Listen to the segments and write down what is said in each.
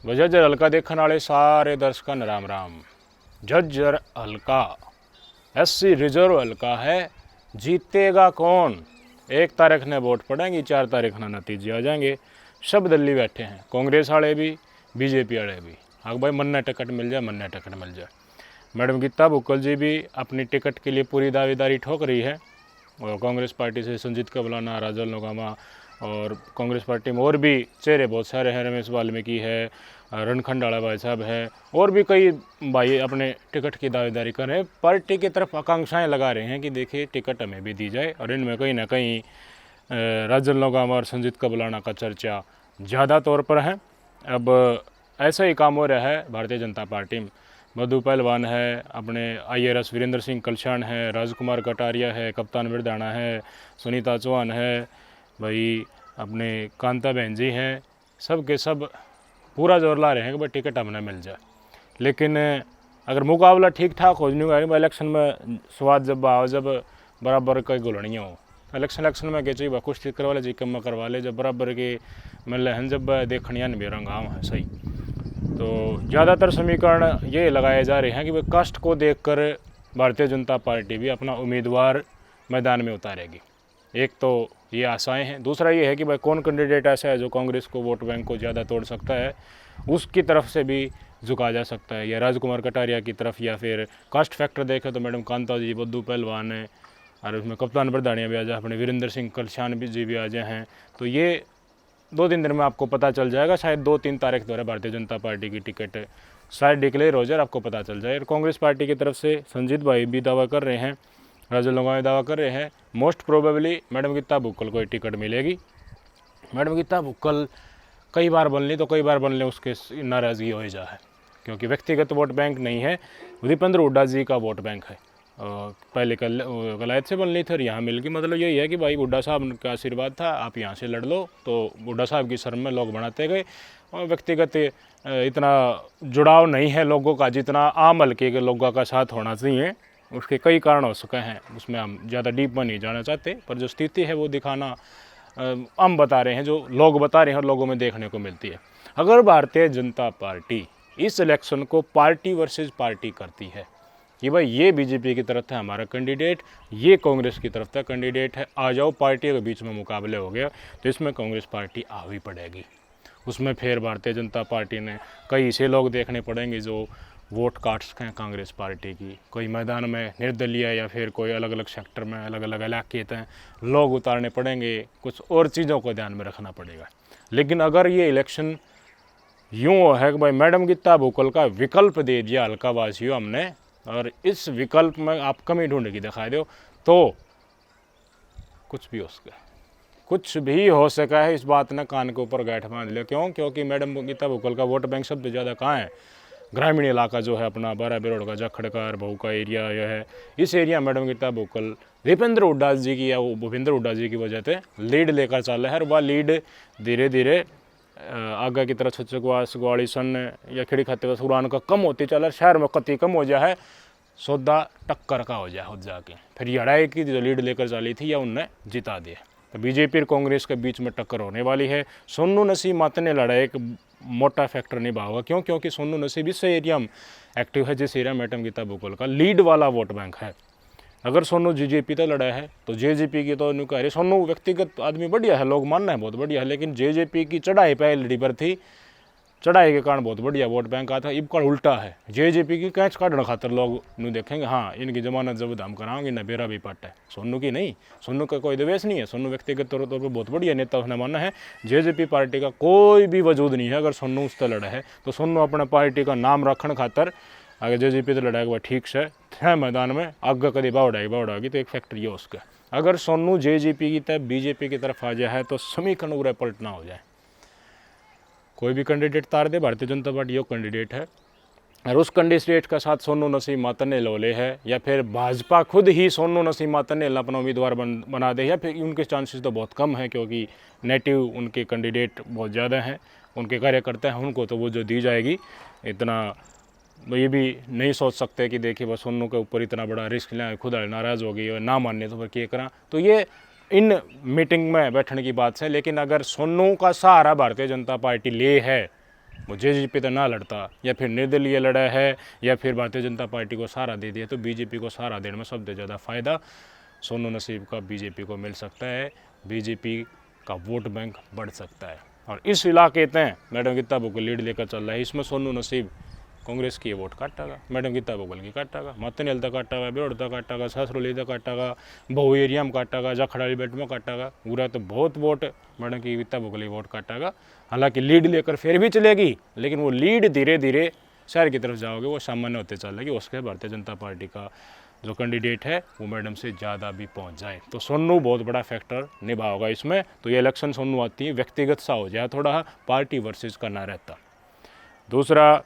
झज्जर हल्का देखने वाले सारे दर्शकों ने राम राम। झज्जर हल्का एससी रिजर्व हल्का है, जीतेगा कौन? 1 तारीख ने वोट पड़ेंगी, 4 तारीख ने नतीजे आ जाएंगे। सब दिल्ली बैठे हैं, कांग्रेस वाले भी, बीजेपी वाले भी। हाँ भाई, मन्ना टिकट मिल जाए, मन्ना टिकट मिल जाए। मैडम गीता बुक्कल जी भी अपनी टिकट के लिए पूरी दावेदारी ठोक रही है, और कांग्रेस पार्टी से संजीत कबलाना, राजल नोगामा, और कांग्रेस पार्टी में और भी चेहरे बहुत सारे हैं। रमेश वाल्मीकि है, रणखंडाला भाई साहब है, और भी कई भाई अपने टिकट की दावेदारी कर रहे हैं। पार्टी की तरफ आकांक्षाएं लगा रहे हैं कि देखिए टिकट हमें भी दी जाए, और इनमें कहीं ना कहीं राजल नोगामा और संजीत कबलाना का चर्चा ज़्यादा तौर पर है। अब ऐसा ही काम हो रहा है भारतीय जनता पार्टी में। मधु पहलवान है, अपने IAS वीरेंद्र सिंह कलशान है, राजकुमार कटारिया है, कप्तान बिरदाना है, सुनीता चौहान है, भाई अपने कांता बहन जी हैं, सब के सब पूरा जोर ला रहे हैं कि भाई टिकट हमें मिल जाए। लेकिन अगर मुकाबला ठीक ठाक हो जाए, इलेक्शन में स्वाद जब आओ, जब बराबर कई गुलड़ियाँ हो, इलेक्शन में के चाहिए कुश्ती करवा ले जी, कम करवा ले, जब बराबर के मिल रहे हैं, जब देखनिया भी रंगाव है सही। तो ज़्यादातर समीकरण ये लगाए जा रहे हैं कि भाई कास्ट को देखकर भारतीय जनता पार्टी भी अपना उम्मीदवार मैदान में उतारेगी। एक तो ये आशाएं हैं, दूसरा ये है कि भाई कौन कैंडिडेट ऐसा है जो कांग्रेस को वोट बैंक को ज़्यादा तोड़ सकता है, उसकी तरफ से भी झुका जा सकता है, या राजकुमार कटारिया की तरफ, या फिर कास्ट फैक्टर देखें तो मैडम कांता जी, बद्दू पहलवान है, और उसमें कप्तान बरदानिया भी आ जाए, अपने वीरेंद्र सिंह कलशान भी जी भी आ जाए हैं। तो ये 2-3 दिन में आपको पता चल जाएगा, शायद 2-3 तारीख द्वारा भारतीय जनता पार्टी की टिकट शायद डिक्लेयर हो जाए, आपको पता चल जाए। और कांग्रेस पार्टी की तरफ से संजीत भाई भी दावा कर रहे हैं, राजल नोगामा दावा कर रहे हैं, most probably madam Geeta Bukkal को टिकट मिलेगी। मैडम गीता बुक्कल कई बार बन ली तो कई बार बन ले, उसके नाराज़गी हो जा है, क्योंकि व्यक्तिगत वोट बैंक नहीं है, दीपेंद्र हुड्डा जी का वोट बैंक है। पहले गलायत से बन ली थी और यहाँ मिल गई। मतलब यही है कि भाई हुड्डा साहब का आशीर्वाद था, आप यहाँ से लड़ लो, तो हुड्डा साहब की शर्म में लोग बनाते गए, और व्यक्तिगत इतना जुड़ाव नहीं है लोगों का जितना आम हल्के के लोगों का साथ होना चाहिए। उसके कई कारण हो सके हैं, उसमें हम ज़्यादा डीप में नहीं जाना चाहते, पर जो स्थिति है वो दिखाना हम बता रहे हैं, जो लोग बता रहे हैं और लोगों में देखने को मिलती है। अगर भारतीय जनता पार्टी इस इलेक्शन को पार्टी वर्सेस पार्टी करती है कि भाई ये बीजेपी की तरफ था हमारा कैंडिडेट, ये कांग्रेस की तरफ था कैंडिडेट है, आ जाओ पार्टियों के बीच में मुकाबले हो गया, तो इसमें कांग्रेस पार्टी हावी पड़ेगी। उसमें फिर भारतीय जनता पार्टी ने कई ऐसे लोग देखने पड़ेंगे जो वोट काट सकें कांग्रेस पार्टी की, कोई मैदान में निर्दलीय या फिर कोई अलग अलग सेक्टर में अलग अलग इलाके तय लोग उतारने पड़ेंगे, कुछ और चीज़ों को ध्यान में रखना पड़ेगा। लेकिन अगर ये इलेक्शन यूँ है कि भाई मैडम गीता बुक्कल का विकल्प दे दिया हल्का वासियों हमने, और इस विकल्प में आप कमी ढूंढ के दिखा दो, तो कुछ भी हो सका, कुछ भी हो सका है। इस बात ने कान के ऊपर गांठ बांध लिया। क्यों? क्योंकि मैडम गीता बुक्कल का वोट बैंक सबसे ज़्यादा कहाँ है? ग्रामीण इलाका जो है अपना 12 बिरोड़ का जाखड़कार बहू का एरिया यह है, इस एरिया मैडम गीता बुक्कल दीपेंद्र हुड्डा जी की या भूपेंद्र हुड्डा जी की वजह से लीड लेकर चल रहा है, और वह लीड धीरे धीरे आगे की तरह छचकवास ग्वाड़ी सन या खिड़ी खाते का सुरान का कम होती चल रहा, शहर में कति कम हो जाए है, सौदा टक्कर का हो जाए हो जाके फिर लड़ाई की जो लीड लेकर चली थी या उनने जिता दिया। तो बीजेपी और कांग्रेस के बीच में टक्कर होने वाली है। सोनू नसीब मातने लड़ाई एक मोटा फैक्टर निभा होगा। क्यों? क्योंकि सोनू नसीब इस एरिया में एक्टिव है जिस एरिया मैडम गीता बुक्कल का लीड वाला वोट बैंक है। अगर सोनू जेजेपी तो लड़ा है तो जेजेपी की तो कह रहे सोनू व्यक्तिगत आदमी बढ़िया है, लोग मानना है बहुत बढ़िया है, लेकिन जेजेपी की चढ़ाई पहले पर थी, चढ़ाई के कारण बहुत बढ़िया वोट बैंक आता है। इब का उल्टा है, जेजेपी की कैच काटने खातर लोग नू देखेंगे, हाँ इनकी जमानत जब हम कराएंगे ना बेरा भी पट है, सोनू की नहीं, सोनू का कोई द्वेष नहीं है, सोनू व्यक्तिगत तौर पर बहुत बढ़िया नेता उसने मानना है। जेजेपी पार्टी का कोई भी वजूद नहीं है अगर सोनू उससे लड़ा है, तो सोनू अपने पार्टी का नाम रखने खातर अगर जेजेपी तो लड़ाएगा ठीक से है मैदान में आगे कभी बावड़ाएगी तो एक फैक्ट्री है उसका। अगर सोनू जेजेपी की तरफ बीजेपी की तरफ आ जाए तो समीकरण पूरा पलटना हो जाए। कोई भी कैंडिडेट तार दे, भारतीय जनता पार्टी यो कैंडिडेट है, और उस कैंडिडेट के साथ सोनू नसीब मातने लोले है, या फिर भाजपा खुद ही सोनू नसीब मातने अपना उम्मीदवार बना दे, या फिर उनके चांसेस तो बहुत कम है क्योंकि नेटिव उनके कैंडिडेट बहुत ज़्यादा हैं, उनके कार्यकर्ता हैं, उनको तो वो जो दी जाएगी इतना ये भी नहीं सोच सकते कि देखिए बस सोनू के ऊपर इतना बड़ा रिस्क लें, खुद नाराज़ हो गई और ना मानने तो फिर क्या करा। तो ये इन मीटिंग में बैठने की बात है। लेकिन अगर सोनू का सहारा भारतीय जनता पार्टी ले है वो जेजेपी तो ना लड़ता, या फिर निर्दलीय लड़ा है, या फिर भारतीय जनता पार्टी को सहारा दे दिया, तो बीजेपी को सहारा देने में सबसे ज़्यादा फ़ायदा सोनू नसीब का बीजेपी को मिल सकता है। बीजेपी का वोट बैंक बढ़ सकता है। और इस इलाके तय मैडम गीता बुग्गल लीड लेकर चल रहा है। इसमें सोनू नसीब कांग्रेस की वोट काटेगा, मैडम गीता बुग्गल की काटेगा, मतनेल तक काटेगा, बेड़ तक काटेगा, ससरोली तक काटेगा, बहु एरिया में काटेगा, जाखड़ाली बेट में काटेगा। पूरा तो बहुत वोट मैडम की गीता बुग्गल की वोट काटेगा। हालांकि लीड लेकर फिर भी चलेगी, लेकिन वो लीड धीरे धीरे शहर की तरफ जाओगे वो सामान्य होते चलेगी। उसके भारतीय जनता पार्टी का जो कैंडिडेट है वो मैडम से ज़्यादा भी पहुंच जाए तो सोनू बहुत बड़ा फैक्टर निभाएगा इसमें। तो ये इलेक्शन सोनू आती है व्यक्तिगत सा हो जाए, थोड़ा पार्टी वर्सेस का ना रहता। दूसरा,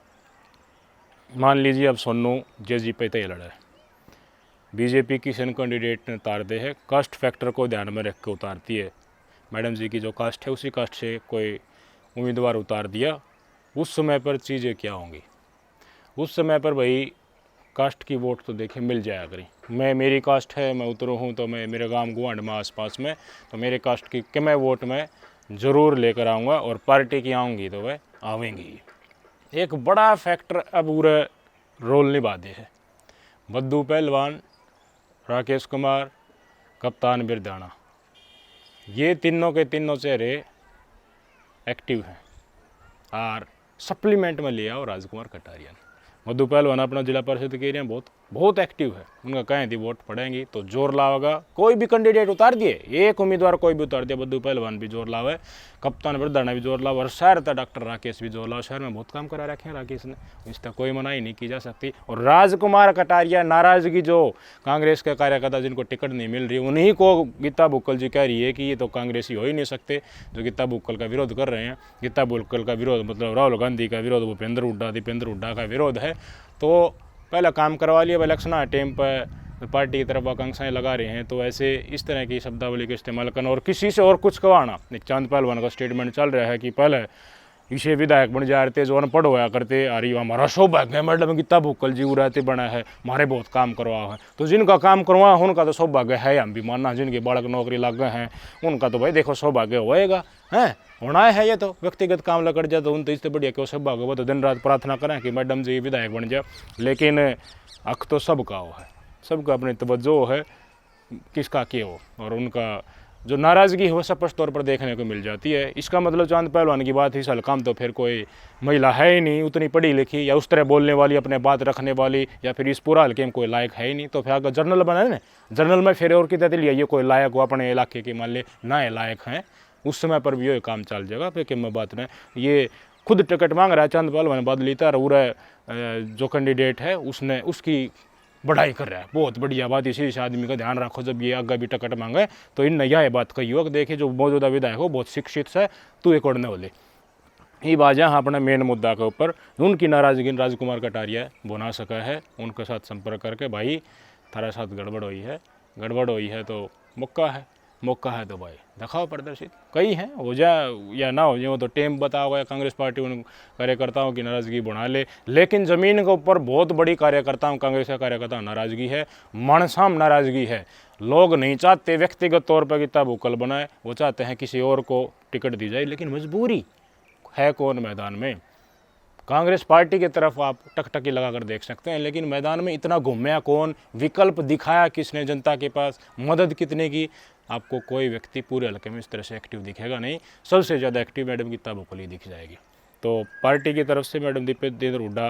मान लीजिए अब सोनू जेजेपी तय लड़ा है, बीजेपी किसी कैंडिडेट ने उतार दे है, कास्ट फैक्टर को ध्यान में रख के उतारती है। मैडम जी की जो कास्ट है उसी कास्ट से कोई उम्मीदवार उतार दिया, उस समय पर चीज़ें क्या होंगी? उस समय पर भाई कास्ट की वोट तो देखे मिल जाया करी। मेरी कास्ट है, मैं उतरू हूँ, तो मैं मेरे गांव गुआंढ में आसपास में तो मेरे कास्ट की कि मैं वोट में ज़रूर लेकर आऊँगा, और पार्टी की आऊँगी तो वह आवेंगी। एक बड़ा फैक्टर अब पूरा रोल निभा दे है। बद्दू पहलवान, राकेश कुमार, कप्तान बिरदाना, ये तीनों के तीनों चेहरे एक्टिव हैं। और सप्लीमेंट में लिया और राजकुमार कटारिया ने। बद्दू पहलवान अपना जिला परिषद के एरिया में बहुत एक्टिव है। उनका कहें थी वोट पड़ेंगी तो जोर लावेगा। कोई भी कैंडिडेट उतार दिए, एक उम्मीदवार कोई भी उतार दिया, बद्दू पहलवान भी जोर लावे, कप्तान बिरदाना भी जोर लावे, और शहर था डॉक्टर राकेश भी जोर लावे। शहर में बहुत काम करा रखे हैं राकेश ने, इसका कोई मनाही नहीं की जा सकती। और राजकुमार कटारिया नाराज़गी जो कांग्रेस के कार्यकर्ता जिनको टिकट नहीं मिल रही, उन्हीं को गीता बुक्कल जी कह रही है कि ये तो कांग्रेसी हो ही नहीं सकते जो गीता बुक्कल का विरोध कर रहे हैं। गीता बुक्कल का विरोध मतलब राहुल गांधी का विरोध, भूपेंद्र हुड्डा दीपेंद्र हुड्डा का विरोध है। तो पहला काम करवा लिया। इलेक्शन टाइम पर पार्टी की तरफ आकांक्षाएं लगा रहे हैं, तो ऐसे इस तरह की शब्दावली का इस्तेमाल करना और किसी से और कुछ कहवाना। एक चांद पहलवान का स्टेटमेंट चल रहा है कि पहले इसे विधायक बन जा रहे थे जो अनपढ़ होया करते, अरे हमारा सौभाग्य है मैडम गीता बुक्कल जी उड़ाते बना है, हमारे बहुत काम करवा है। तो जिनका काम करवा उनका तो सौभाग्य है, हम भी मानना। जिनके बालक नौकरी लग गए हैं उनका तो भाई देखो सौभाग्य होएगा, है होना है। ये तो व्यक्तिगत काम लग जाए तो उन तो इससे बढ़िया क्यों सौभाग्य, वो तो दिन रात प्रार्थना करें कि मैडम जी विधायक बन जाए। लेकिन हक तो सबका हो है, सबका अपनी तवज्जो है किसका क्या हो, और उनका जो नाराज़गी है वो स्पष्ट तौर पर देखने को मिल जाती है। इसका मतलब चांद पहलवान की बात ही साल काम तो फिर कोई महिला है ही नहीं उतनी पढ़ी लिखी, या उस तरह बोलने वाली, अपने बात रखने वाली, या फिर इस पूरा हल्के में कोई लायक है ही नहीं। तो फिर अगर जर्नल बनाए ना, जर्नल में फिर और कितना लिया ये कोई लायक हो अपने इलाके के मान ले ना लायक हैं, उस समय पर भी ये काम चल जाएगा। फिर कि मैं बात नहीं, ये खुद टिकट मांग रहा है चांद पहलवान बदली था, और जो कैंडिडेट है उसने उसकी बढ़ाई कर रहा है। बहुत बढ़िया बात, इसी से आदमी का ध्यान रखो जब ये आगे भी टिकट मांगे तो इन यह बात कही हो कि देखिए जो मौजूदा विधायक हो बहुत शिक्षित है, तू एक और बोले। ये बात यहाँ अपने मेन मुद्दा के ऊपर उनकी नाराज़गी राजकुमार कटारिया बना सका है। उनके साथ संपर्क करके भाई थारा साथ गड़बड़ हुई है तो मौका है तो भाई दिखाओ प्रदर्शित। कई हैं हो जाए या ना हो जाए वो तो टेम बताओ, या कांग्रेस पार्टी उन कार्यकर्ताओं की नाराज़गी बढ़ा ले। लेकिन ज़मीन के ऊपर बहुत बड़ी कार्यकर्ताओं कांग्रेस का कार्यकर्ता नाराज़गी है, मनसाम नाराज़गी है। लोग नहीं चाहते व्यक्तिगत तौर पर गीता बुक्कल बनाए, वो चाहते हैं किसी और को टिकट दी जाए। लेकिन मजबूरी है कौन मैदान में? कांग्रेस पार्टी की तरफ आप टकटकी लगाकर देख सकते हैं, लेकिन मैदान में इतना घूमया कौन, विकल्प दिखाया किसने जनता के पास, मदद कितने की? आपको कोई व्यक्ति पूरे हल्के में इस तरह से एक्टिव दिखेगा नहीं। सबसे ज़्यादा एक्टिव मैडम गीता बुक्कल ही दिख जाएगी। तो पार्टी की तरफ से मैडम दीपेंद्र हुड्डा,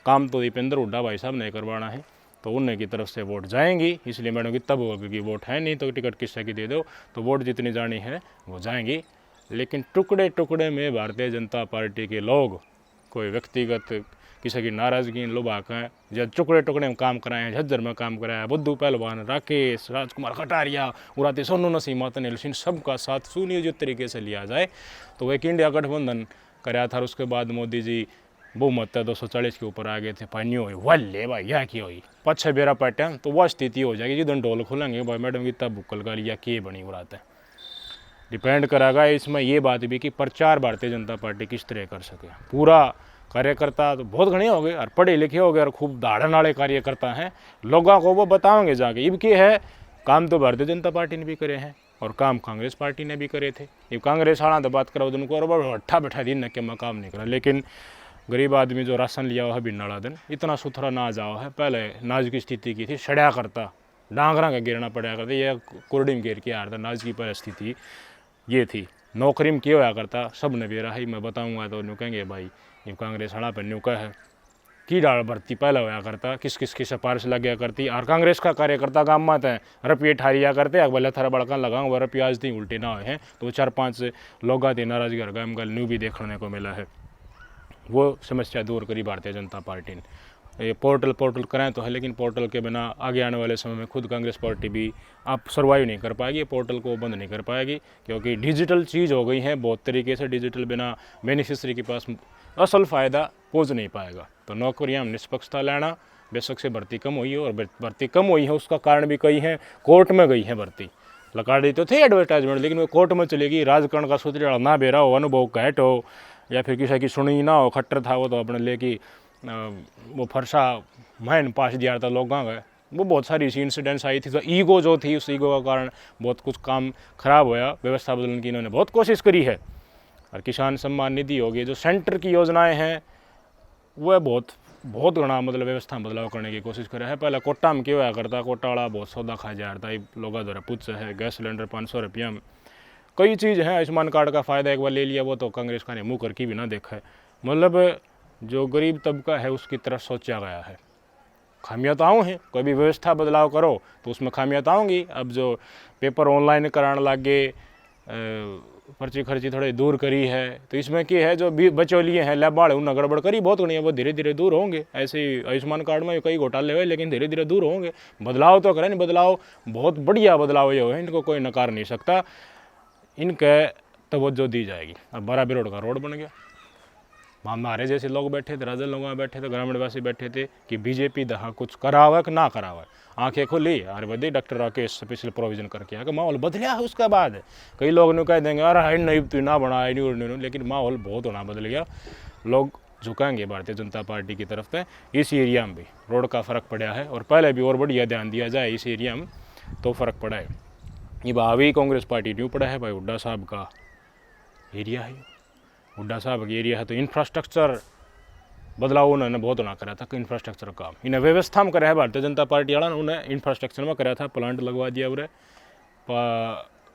काम तो दीपेंद्र हुड्डा भाई साहब ने करवाना है, तो उन्हीं की तरफ से वोट जाएंगी। इसलिए मैडम गीता बुक्कल की वोट है नहीं, तो टिकट किससे की दे दो तो वोट जितनी जानी है वो जाएंगी। लेकिन टुकड़े टुकड़े में भारतीय जनता पार्टी के लोग कोई व्यक्तिगत किसी की नाराज़गी लुभा कर या टुकड़े टुकड़े में काम कराए हैं, झज्जर में काम कराया, बुद्धू पहलवान, राकेश, राजकुमार कटारिया, उड़ाते सोनू नसीम, मतनेल सिंह, सबका साथ सुनियोजित तरीके से लिया जाए तो एक इंडिया गठबंधन कराया था। उसके बाद मोदी जी बहुमत 240 के ऊपर आ गए थे, फाइनी हुई वल्ले भाई यहाँ की हुई पच्छे बेरा पैटर्न, तो वह स्थिति हो जाएगी जिधर ढोल खुलेंगे भाई मैडम गीता बुक्कल का लिया के बनी उड़ाते। डिपेंड करेगा इसमें ये बात भी कि प्रचार भारतीय जनता पार्टी किस तरह कर सके। पूरा कार्यकर्ता तो बहुत घने हो गए और पढ़े लिखे हो गए और खूब दाढ़न वाले कार्यकर्ता हैं, लोगों को वो बताओगे जाके इब के है काम तो भारतीय जनता पार्टी ने भी करे हैं। और काम कांग्रेस पार्टी ने भी करे थे। ये कांग्रेस वाला तो बात करो उनको और अट्ठा बैठा दिन न के मैं काम नहीं करा, लेकिन गरीब आदमी जो राशन लिया हुआ है बिन नाला दिन इतना सुथरा ना जाओ है। पहले नाज की स्थिति की थी, सड़या करता डांगरा का गिरना पड़ा करता, ये कुरडी में गिर के आ रहा था। नाज की परिस्थिति ये थी, नौकरी में क्यों होया करता सब ने बेरा है। मैं बताऊँगा तो न्यू कहेंगे भाई ये कांग्रेस वाला पर न्यू का है की डाल भर्ती पहले होया करता, किस किस की सिफारिश लग गया करती। और कांग्रेस का कार्यकर्ता गाँव में थे रुपये ठारिया करते अकबर थरा बड़का लगाऊँ वह रुपये आज थी उल्टे ना हुए हैं। तो 4-5 लोग आते नाराजगी और गम गल न्यू भी देखने को मिला है। वो समस्या दूर करी भारतीय जनता पार्टी ने। ये पोर्टल करें तो है, लेकिन पोर्टल के बिना आगे आने वाले समय में खुद कांग्रेस पार्टी भी आप सर्वाइव नहीं कर पाएगी, पोर्टल को बंद नहीं कर पाएगी, क्योंकि डिजिटल चीज़ हो गई है बहुत तरीके से। डिजिटल बिना बेनिफिशरी के पास असल फ़ायदा पहुँच नहीं पाएगा। तो नौकरियाँ निष्पक्षता लेना, बेशक से भर्ती कम हुई है और भर्ती कम हुई है उसका कारण भी कई है, कोर्ट में गई है भर्ती। लगा दी तो थे एडवर्टाइजमेंट, लेकिन वो कोर्ट में चलेगी। राजकारण का सूत्र ना बेरा हो, अनुभव कहट हो, या फिर किसी की सुनी ना हो, खट्टर था वो तो अपने लेके वो फरसा मैन पास दिया था लोग गए। वो बहुत सारी ऐसी इंसिडेंट्स आई थी। तो ईगो जो थी उस ईगो का कारण बहुत कुछ काम खराब होया। व्यवस्था बदलने की इन्होंने बहुत कोशिश करी है। और किसान सम्मान निधि होगी, जो सेंटर की योजनाएं हैं वह बहुत घना मतलब व्यवस्था बदलाव करने की कोशिश करे है। पहले कोटा में क्यों होया करता, कोटा वाला बहुत सौदा खा जा रहा था लोगों द्वारा पूछ है। गैस सिलेंडर 500 रुपया में कई चीज़ है। आयुष्मान कार्ड का फ़ायदा एक बार ले लिया वो तो कांग्रेस का ने मुँह करके भी ना देखा है। मतलब जो गरीब तबका है उसकी तरफ सोचा गया है। खामियां तो आऊँ हैं, कोई भी व्यवस्था बदलाव करो तो उसमें खामियां तो आऊँगी। अब जो पेपर ऑनलाइन कराने लगे, पर्ची खर्ची थोड़ी दूर करी है, तो इसमें क्या है जो बचौलिए हैं लैबाड़ उन्हें गड़बड़ करी बहुत नहीं है, वो धीरे धीरे दूर होंगे। ऐसे ही आयुष्मान कार्ड में कई घोटाले हुए, लेकिन धीरे धीरे दूर होंगे। बदलाव तो करें, बदलाव बहुत बढ़िया बदलाव ये हुए, इनको कोई नकार नहीं सकता। इनके तवज्जो दी जाएगी। अब 12 रोड का रोड बन गया, हमारे जैसे लोग बैठे थे, राजन लोग बैठे थे, ग्रामीणवासी बैठे थे कि बीजेपी दहा कुछ करावा कि ना करावा। आंखें खुली और बदी डॉक्टर राकेश स्पेशल प्रोविजन करके आगे माहौल बदलिया है। उसके बाद कई लोग ने कह देंगे अरे नहीं तू ना बना नहीं, लेकिन माहौल बहुत होना बदल गया। लोग झुकाएंगे भारतीय जनता पार्टी की तरफ से। इस एरिया में भी रोड का फ़र्क पड़ा है और पहले भी और बढ़िया ध्यान दिया जाए इस एरिया में तो फ़र्क पड़ा है। ये भावी कांग्रेस पार्टी न्यू पड़ा है भाई, हुड्डा साहब का एरिया है। हुड्डा साहब की एरिया है तो इंफ्रास्ट्रक्चर बदलाव उन्होंने बहुत ना करा था। इंफ्रास्ट्रक्चर काम इन्हें व्यवस्था में करा है भारतीय जनता पार्टी वाला, उन्हें इंफ्रास्ट्रक्चर में करा था। प्लांट लगवा दिया, उन्हें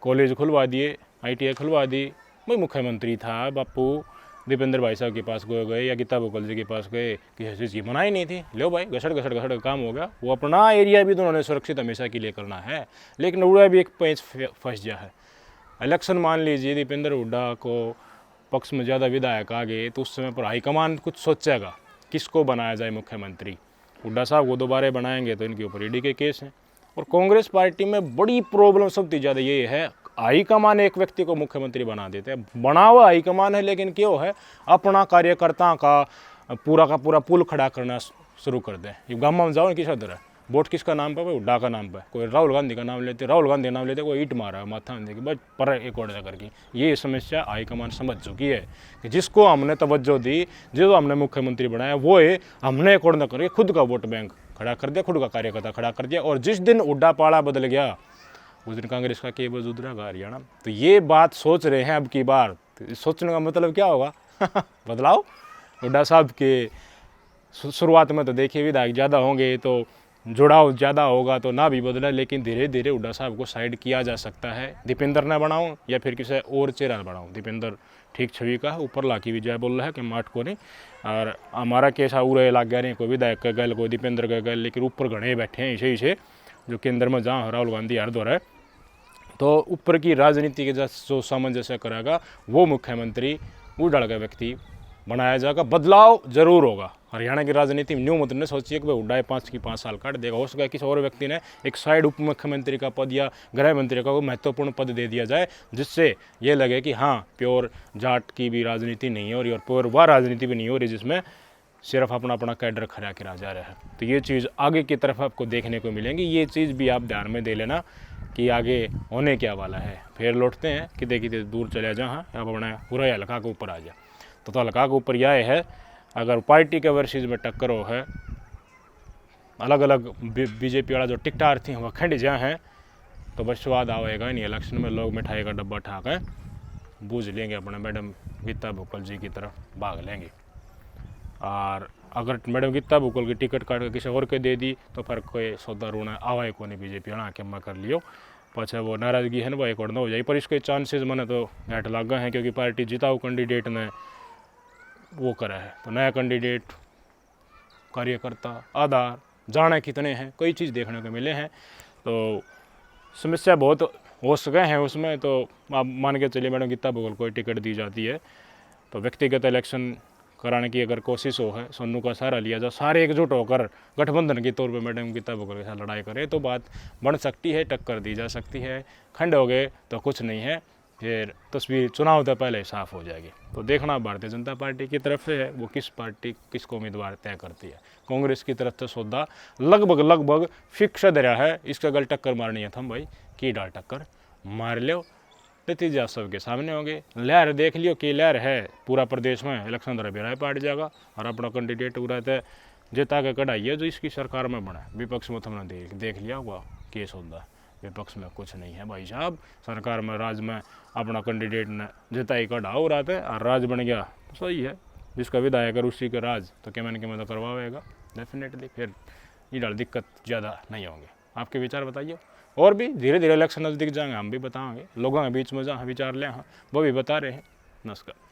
कॉलेज खुलवा दिए, ITI खुलवा दी। भाई मुख्यमंत्री था बापू दीपेंद्र भाई साहब के पास गए या गीता गोकल जी के पास गए, किसी चीज़ की मनाही नहीं थी। लो भाई घसड़ का काम हो गया। वो अपना एरिया भी तो उन्होंने सुरक्षित हमेशा के लिए करना है, लेकिन उड़ा भी एक पैंच फंस गया है। इलेक्शन मान लीजिए दीपेंद्र हुड्डा को पक्ष में ज़्यादा विधायक आ गए तो उस समय पर हाईकमान कुछ सोचेगा किसको बनाया जाए मुख्यमंत्री। हुड्डा साहब को दोबारा बनाएंगे तो इनके ऊपर ED के केस हैं। और कांग्रेस पार्टी में बड़ी प्रॉब्लम सबसे ज़्यादा ये है, हाईकमान एक व्यक्ति को मुख्यमंत्री बना देते हैं। बना हुआ हाईकमान है, लेकिन क्यों है अपना कार्यकर्ता का पूरा पुल खड़ा करना शुरू कर दें। ये गाँव में जाओ किस तरह वोट किसका नाम पर, हुड्डा का नाम पर। कोई राहुल गांधी का नाम लेते, राहुल गांधी नाम लेते, कोई ईंट मारा है माथा में देखिए बस पर एक और जगह की। ये समस्या हाईकमान समझ चुकी है कि जिसको हमने तवज्जो दी, जिसको हमने मुख्यमंत्री बनाया, वो है हमने एक और न करके खुद का वोट बैंक खड़ा कर दिया, खुद का कार्यकर्ता खड़ा कर दिया। और जिस दिन हुड्डा पाड़ा बदल गया उस दिन कांग्रेस का केवल उधरा हरियाणा। तो ये बात सोच रहे हैं अब की बार। तो सोचने का मतलब क्या होगा बदलाव। हुड्डा साहब के शुरुआत में तो देखिए विधायक ज़्यादा होंगे तो जुड़ाव ज़्यादा होगा तो ना भी बदला, लेकिन धीरे धीरे हुड्डा साहब को साइड किया जा सकता है। दीपेंद्र ने बनाऊँ या फिर किसी और चेहरा बनाऊँ। दीपेंद्र ठीक छवि का ऊपर लाकी विजय बोल रहा है कि माठ को नहीं, और हमारा कैसा उरे लाग गया नहीं, कोई विधायक का गल कोई दीपेंद्र का गल, लेकिन ऊपर घने बैठे हैं इसे जो केंद्र में जहाँ राहुल गांधी हर दौर है। तो ऊपर की राजनीति के जो सामंजस्य करेगा वो मुख्यमंत्री उड़ाड़ का व्यक्ति बनाया जाएगा। बदलाव जरूर होगा। हरियाणा की राजनीति में न्यू मत ने सोचिए कि भाई हुड्डा 5 साल काट देगा। हो सका किसी और व्यक्ति ने एक साइड उप मुख्यमंत्री का पद या गृह मंत्री का महत्वपूर्ण पद दे दिया जाए, जिससे ये लगे कि हाँ प्योर जाट की भी राजनीति नहीं है और प्योर वह राजनीति भी नहीं हो रही जिसमें सिर्फ अपना कैडर खड़ा करा जा रहा है। तो ये चीज़ आगे की तरफ आपको देखने को मिलेंगी। ये चीज़ भी आप ध्यान में दे लेना कि आगे होने क्या वाला है। फिर लौटते हैं कि देखिए दूर चले जहाँ अब अपना पूरा हल्का के ऊपर आ जाए। तो हल्का के ऊपर यह है, अगर पार्टी के वर्सेस में टक्कर हो है, अलग अलग बीजेपी वाला जो टिकटार थी वह खंड जहाँ हैं, तो बस स्वाद आएगा ही नहीं इलेक्शन में। लोग मिठाई का डब्बा उठा कर बूझ लेंगे, अपने मैडम गीता बुकल जी की तरफ भाग लेंगे। और अगर मैडम गीता बुकल की टिकट काट के किसी और के दे दी तो फिर कोई सौदा रोना आवाए को नहीं, बीजेपी ना के कर लियो पाछे वो नाराजगी है ना वो एक और न हो जाए। पर इसके चांसेस मैंने तो घट लगा है, क्योंकि पार्टी जिताऊ कैंडिडेट ने वो करा है, तो नया कैंडिडेट कार्यकर्ता आधार जाने कितने हैं, कई चीज़ देखने को मिले हैं। तो समस्या बहुत हो सके हैं उसमें। तो आप मान के चलिए मैडम गीता बुकल को टिकट दी जाती है तो व्यक्तिगत इलेक्शन कराने की अगर कोशिश हो है, सोनू का सहारा लिया जाए, सारे एकजुट होकर गठबंधन के तौर पे मैडम गीता बुकल के साथ लड़ाई करे तो बात बन सकती है, टक्कर दी जा सकती है। खंड हो गए तो कुछ नहीं है, फिर तस्वीर चुनाव से पहले साफ हो जाएगी। तो देखना भारतीय जनता पार्टी की तरफ से है, वो किस पार्टी किसको उम्मीदवार तय करती है। कांग्रेस की तरफ से सौदा लगभग फिक्स दरिया है, इसका गल टक्कर मारनी है थम भाई की डाल टक्कर मार लो, नतीजा सबके सामने होंगे। लहर देख लियो कि लहर है पूरा प्रदेश में, इलेक्शन दर भी राय पाट जाएगा और अपना कैंडिडेट रहता है जिता के कढ़ाई है जो इसकी सरकार में बना। विपक्ष में तुमने देख लिया होगा केस होता, विपक्ष में कुछ नहीं है भाई साहब। सरकार में राज में अपना कैंडिडेट ने जिताई कढ़ा हो रहा था और राज बन गया तो सही है, जिसका विधायक है उसी का राज तो क्या मैंने तो करवाएगा डेफिनेटली, फिर ये डाल दिक्कत ज़्यादा नहीं होंगे। आपके विचार बताइए। और भी धीरे धीरे इलेक्शन नज़दीक जाएंगे हम भी बताएंगे, लोगों के बीच में जहाँ विचार लें हाँ वो भी बता रहे हैं। नमस्कार।